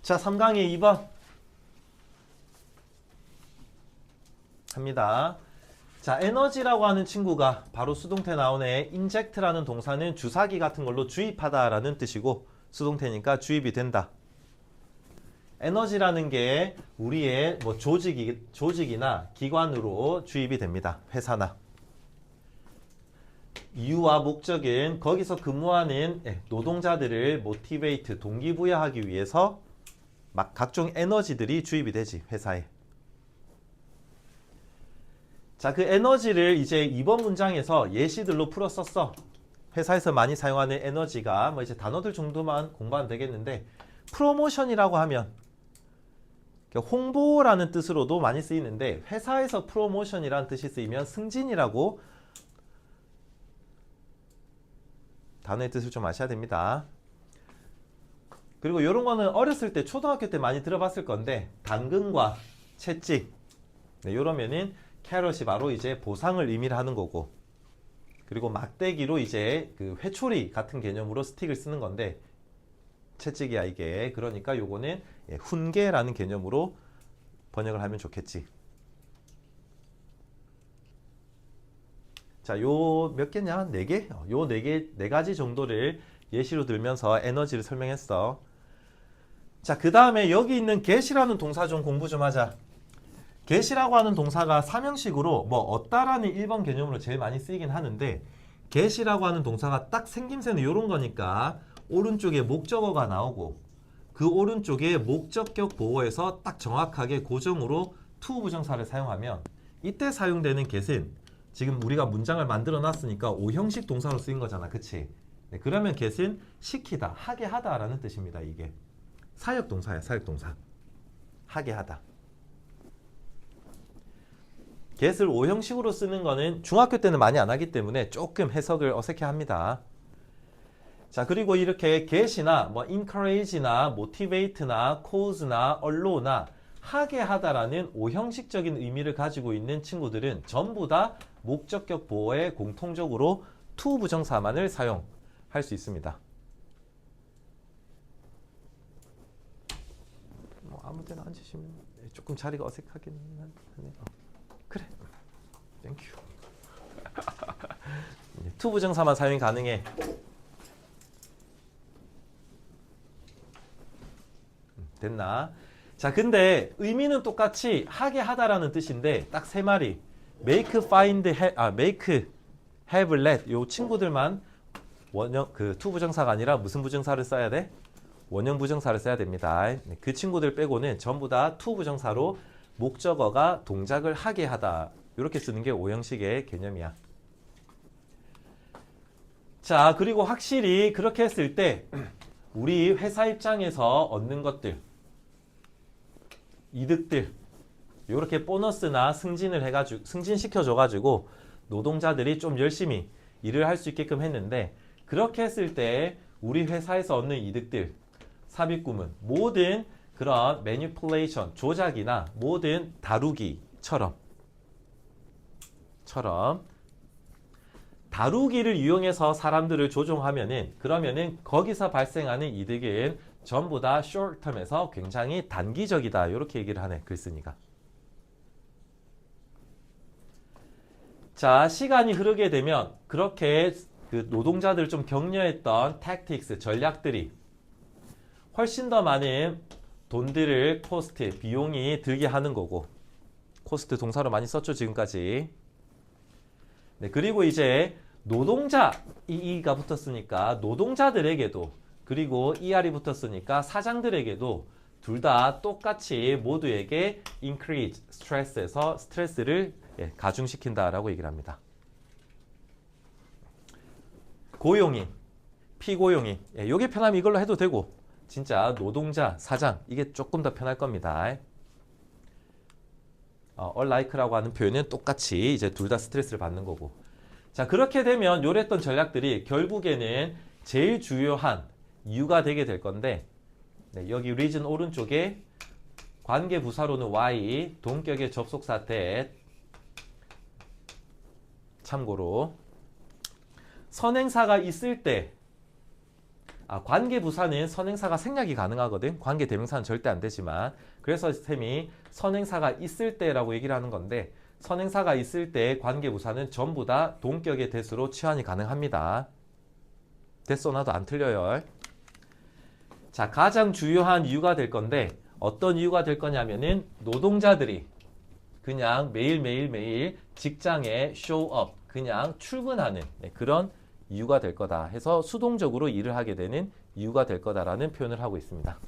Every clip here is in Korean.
자, 3강의 2번 합니다. 자, 에너지라고 하는 친구가 바로 수동태 나오네. 인젝트라는 동사는 주사기 같은 걸로 주입하다라는 뜻이고 수동태니까 주입이 된다. 에너지라는 게 우리의 뭐 조직이나 기관으로 주입이 됩니다. 회사나. 이유와 목적은 거기서 근무하는 노동자들을 모티베이트, 동기부여하기 위해서 막 각종 에너지들이 주입이 되지, 회사에. 자, 그 에너지를 이제 이번 문장에서 예시들로 풀어 썼어. 회사에서 많이 사용하는 에너지가 뭐 이제 단어들 정도만 공부하면 되겠는데, 프로모션이라고 하면 홍보라는 뜻으로도 많이 쓰이는데, 회사에서 프로모션이라는 뜻이 쓰이면 승진이라고 단어의 뜻을 좀 아셔야 됩니다. 그리고 이런 거는 어렸을 때 초등학교 때 많이 들어봤을 건데, 당근과 채찍, 이러면은 캐럿이 바로 이제 보상을 의미를 하는 거고, 그리고 막대기로 이제 그 회초리 같은 개념으로 스틱을 쓰는 건데, 채찍이야 이게. 그러니까 요거는 훈계라는 개념으로 번역을 하면 좋겠지. 자, 요 몇 개냐? 4개? 요 4가지 정도를 예시로 들면서 에너지를 설명했어. 자, 그 다음에 여기 있는 get이라는 동사 좀 공부 좀 하자. get이라고 하는 동사가 삼형식으로 뭐 얻다라는 1번 개념으로 제일 많이 쓰이긴 하는데, get이라고 하는 동사가 딱 생김새는 요런 거니까 오른쪽에 목적어가 나오고 그 오른쪽에 목적격 보호에서 딱 정확하게 고정으로 to 부정사를 사용하면, 이때 사용되는 get은 지금 우리가 문장을 만들어 놨으니까 오형식 동사로 쓰인 거잖아, 그치? 네, 그러면 get은 시키다, 하게 하다라는 뜻입니다. 이게 사역 동사야, 사역 동사. 하게 하다. get을 오형식으로 쓰는 거는 중학교 때는 많이 안 하기 때문에 조금 해석을 어색해 합니다. 자, 그리고 이렇게 get이나 뭐 encourage나 motivate나 cause나 allow나 하게 하다라는 오형식적인 의미를 가지고 있는 친구들은 전부 다 목적격 보호에 공통적으로 to 부정사만을 사용할 수 있습니다. 뭐 아무 데나 앉으시면 조금 자리가 어색하긴 하네요. 그래, 땡큐. to 부정사만 사용이 가능해. 됐나? 자, 근데 의미는 똑같이 하게 하다라는 뜻인데 딱 세 마리. make, find, make, have, let 요 친구들만 원형 to 부정사가 아니라 무슨 부정사를 써야 돼? 원형 부정사를 써야 됩니다. 그 친구들 빼고는 전부 다 to 부정사로 목적어가 동작을 하게 하다, 이렇게 쓰는 게 오형식의 개념이야. 자, 그리고 확실히 그렇게 했을 때 우리 회사 입장에서 얻는 것들, 이득들, 이렇게 보너스나 승진을 해가지고 승진시켜줘가지고 노동자들이 좀 열심히 일을 할 수 있게끔 했는데, 그렇게 했을 때 우리 회사에서 얻는 이득들, 삽입구문, 모든 그런 매니플레이션, 조작이나 모든 다루기처럼 다루기를 이용해서 사람들을 조종하면은, 그러면은 거기서 발생하는 이득은 전부 다 short term에서 굉장히 단기적이다, 이렇게 얘기를 하네, 글쓴이가. 자, 시간이 흐르게 되면 그렇게 그 노동자들을 좀 격려했던 tactics, 전략들이 훨씬 더 많은 돈들을 코스트, 비용이 들게 하는 거고, 코스트 동사로 많이 썼죠, 지금까지. 네, 그리고 이제 노동자, 이가 붙었으니까 노동자들에게도, 그리고 ER이 붙었으니까 사장들에게도 둘 다 똑같이 모두에게 increase, 스트레스에서 스트레스를 가중시킨다라고 얘기를 합니다. 고용인, 피고용인, 요게 편하면 이걸로 해도 되고, 진짜 노동자, 사장, 이게 조금 더 편할 겁니다. unlike라고 하는 표현은 똑같이 이제 둘 다 스트레스를 받는 거고. 자, 그렇게 되면 요랬던 전략들이 결국에는 제일 주요한 이유가 되게 될 건데, 여기 reason 오른쪽에 관계 부사로는 y, 동격의 접속사 that, 참고로 선행사가 있을 때 관계부사는 선행사가 생략이 가능하거든. 관계대명사는 절대 안 되지만. 그래서 쌤이 선행사가 있을 때라고 얘기를 하는 건데 선행사가 있을 때 관계부사는 전부 다 동격의 대수로 치환이 가능합니다. 됐어 나도 안 틀려요. 자, 가장 주요한 이유가 될 건데 어떤 이유가 될 거냐면은 노동자들이 그냥 매일 직장에 show up, 그냥 출근하는 그런 이유가 될 거다 해서 수동적으로 일을 하게 되는 이유가 될 거다라는 표현을 하고 있습니다.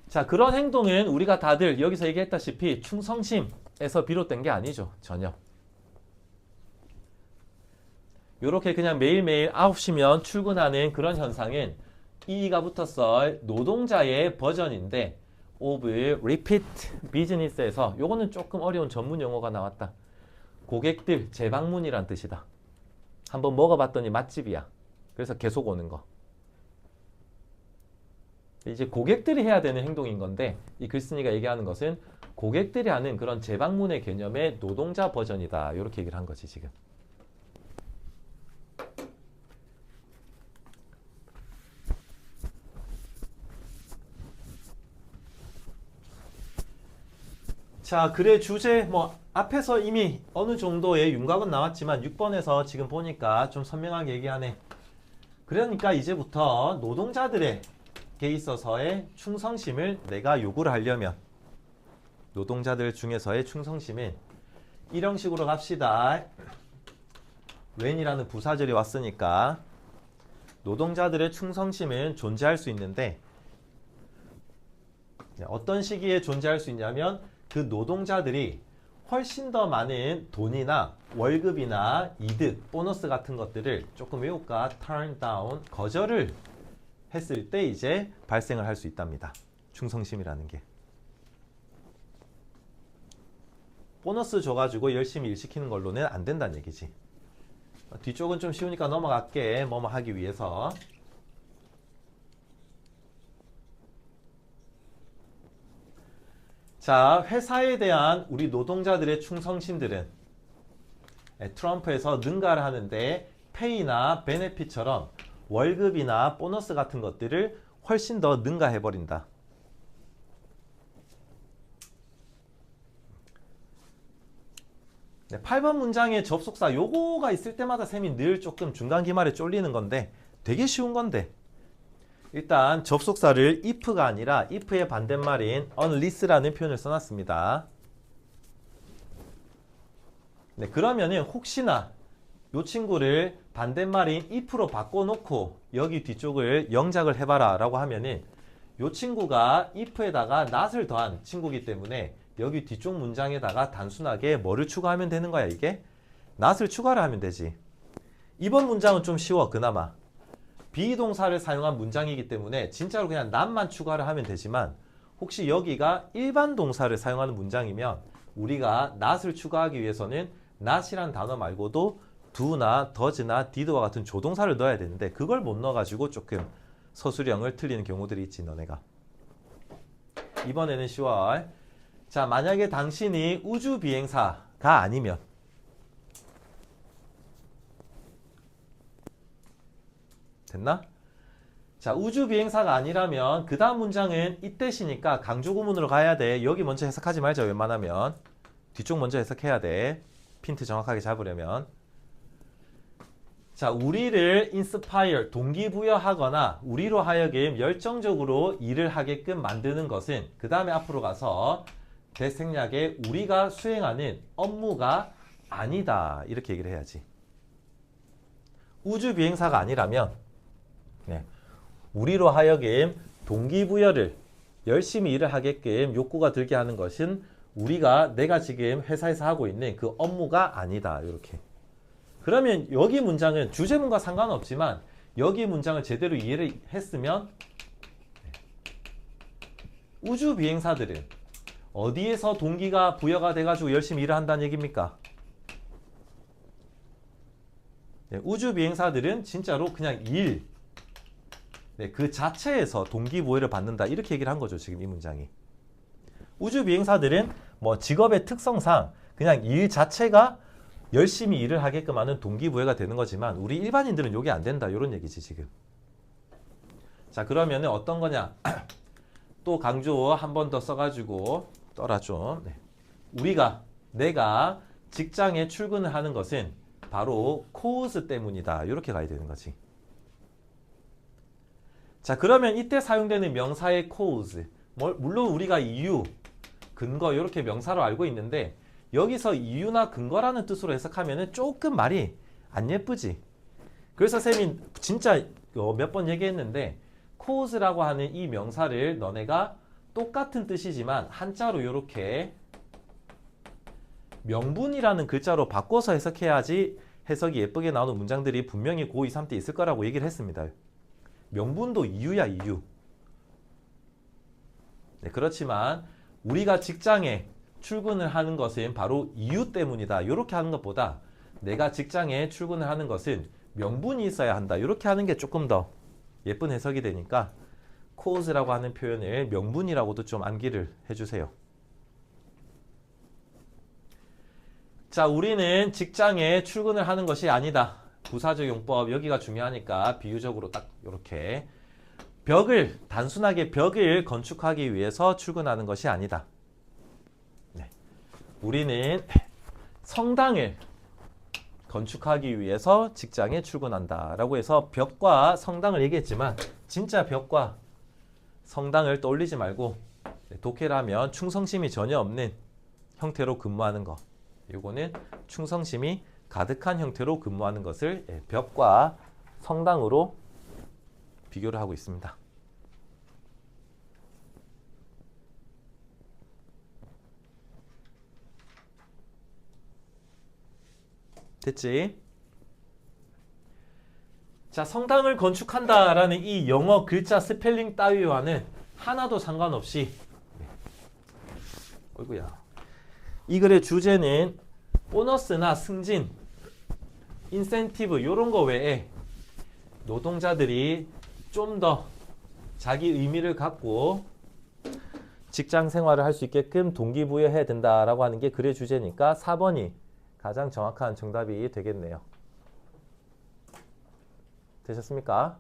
자, 그런 행동은 우리가 다들 여기서 얘기했다시피 충성심에서 비롯된 게 아니죠. 전혀. 요렇게 그냥 매일매일 9시면 출근하는 그런 현상은 이가 붙었어 노동자의 버전인데 of repeat business에서 요거는 조금 어려운 전문 용어가 나왔다. 고객들 재방문이란 뜻이다. 한번 먹어봤더니 맛집이야. 그래서 계속 오는 거. 이제 고객들이 해야 되는 행동인 건데 이 글쓴이가 얘기하는 것은 고객들이 하는 그런 재방문의 개념의 노동자 버전이다. 이렇게 얘기를 한 거지 지금. 자, 글의 주제 앞에서 이미 어느 정도의 윤곽은 나왔지만 6번에서 지금 보니까 좀 선명하게 얘기하네. 그러니까 이제부터 노동자들에게 있어서의 충성심을 내가 요구를 하려면 노동자들 중에서의 충성심은 이런 식으로 갑시다. when이라는 부사절이 왔으니까 노동자들의 충성심은 존재할 수 있는데 어떤 시기에 존재할 수 있냐면 그 노동자들이 훨씬 더 많은 돈이나 월급이나 이득, 보너스 같은 것들을 조금 외울까? turn down, 거절을 했을 때 이제 발생을 할 수 있답니다. 충성심이라는 게. 보너스 줘가지고 열심히 일 시키는 걸로는 안 된다는 얘기지. 뒤쪽은 좀 쉬우니까 넘어갈게. 뭐뭐 하기 위해서. 자, 회사에 대한 우리 노동자들의 충성심들은 트럼프에서 능가를 하는데 페이나 베네핏처럼 월급이나 보너스 같은 것들을 훨씬 더 능가해버린다. 네, 8번 문장의 접속사 요거가 있을 때마다 쌤이 늘 조금 중간기말에 쫄리는 건데 되게 쉬운 건데 일단 접속사를 if가 아니라 if의 반대말인 unless라는 표현을 써놨습니다. 네, 그러면은 혹시나 이 친구를 반대말인 if로 바꿔놓고 여기 뒤쪽을 영작을 해봐라 라고 하면은 이 친구가 if에다가 not을 더한 친구이기 때문에 여기 뒤쪽 문장에다가 단순하게 뭐를 추가하면 되는 거야 이게? not을 추가를 하면 되지. 이번 문장은 좀 쉬워 그나마. 비동사를 사용한 문장이기 때문에 진짜로 그냥 not만 추가를 하면 되지만 혹시 여기가 일반 동사를 사용하는 문장이면 우리가 not을 추가하기 위해서는 not이란 단어 말고도 do나 does나 did와 같은 조동사를 넣어야 되는데 그걸 못 넣어가지고 조금 서술형을 틀리는 경우들이 있지 너네가. 이번에는 10월. 자, 만약에 당신이 우주비행사가 아니면 됐나? 자, 우주비행사가 아니라면 그 다음 문장은 이때시니까 강조구문으로 가야 돼. 여기 먼저 해석하지 말자 웬만하면. 뒤쪽 먼저 해석해야 돼. 핀트 정확하게 잡으려면. 자, 우리를 inspire, 동기부여하거나 우리로 하여금 열정적으로 일을 하게끔 만드는 것은 그 다음에 앞으로 가서 대생략에 우리가 수행하는 업무가 아니다. 이렇게 얘기를 해야지. 우주비행사가 아니라면 네, 우리로 하여금 동기부여를 열심히 일을 하게끔 욕구가 들게 하는 것은 내가 지금 회사에서 하고 있는 그 업무가 아니다. 이렇게. 그러면 여기 문장은 주제문과 상관없지만 여기 문장을 제대로 이해를 했으면 우주비행사들은 어디에서 동기가 부여가 돼가지고 열심히 일을 한다는 얘기입니까? 네, 우주비행사들은 진짜로 그냥 일, 네, 그 자체에서 동기부여를 받는다. 이렇게 얘기를 한 거죠. 지금 이 문장이. 우주비행사들은 뭐 직업의 특성상 그냥 일 자체가 열심히 일을 하게끔 하는 동기부여가 되는 거지만 우리 일반인들은 이게 안 된다. 이런 얘기지 지금. 자, 그러면은 어떤 거냐? 또 강조 한 번 더 써가지고 떠라죠. 네. 내가 직장에 출근을 하는 것은 바로 cause 때문이다. 이렇게 가야 되는 거지. 자, 그러면 이때 사용되는 명사의 cause, 물론 우리가 이유, 근거 이렇게 명사로 알고 있는데 여기서 이유나 근거라는 뜻으로 해석하면 조금 말이 안 예쁘지. 그래서 쌤이 진짜 몇 번 얘기했는데 cause라고 하는 이 명사를 너네가 똑같은 뜻이지만 한자로 이렇게 명분이라는 글자로 바꿔서 해석해야지 해석이 예쁘게 나오는 문장들이 분명히 고2, 3때 있을 거라고 얘기를 했습니다. 명분도 이유야, 이유. 네, 그렇지만 우리가 직장에 출근을 하는 것은 바로 이유 때문이다. 이렇게 하는 것보다 내가 직장에 출근을 하는 것은 명분이 있어야 한다. 이렇게 하는 게 조금 더 예쁜 해석이 되니까 cause라고 하는 표현을 명분이라고도 좀 암기를 해주세요. 자, 우리는 직장에 출근을 하는 것이 아니다. 부사적 용법 여기가 중요하니까 비유적으로 딱 이렇게 단순하게 벽을 건축하기 위해서 출근하는 것이 아니다. 네. 우리는 성당을 건축하기 위해서 직장에 출근한다 라고 해서 벽과 성당을 얘기했지만 진짜 벽과 성당을 떠올리지 말고 독해라면 충성심이 전혀 없는 형태로 근무하는 것, 이거는 충성심이 가득한 형태로 근무하는 것을 벽과 성당으로 비교를 하고 있습니다. 됐지? 자, 성당을 건축한다라는 이 영어 글자 스펠링 따위와는 하나도 상관없이 어이구야. 이 글의 주제는 보너스나 승진, 인센티브 이런 거 외에 노동자들이 좀 더 자기 의미를 갖고 직장 생활을 할 수 있게끔 동기부여해야 된다라고 하는 게 글의 주제니까 4번이 가장 정확한 정답이 되겠네요. 되셨습니까?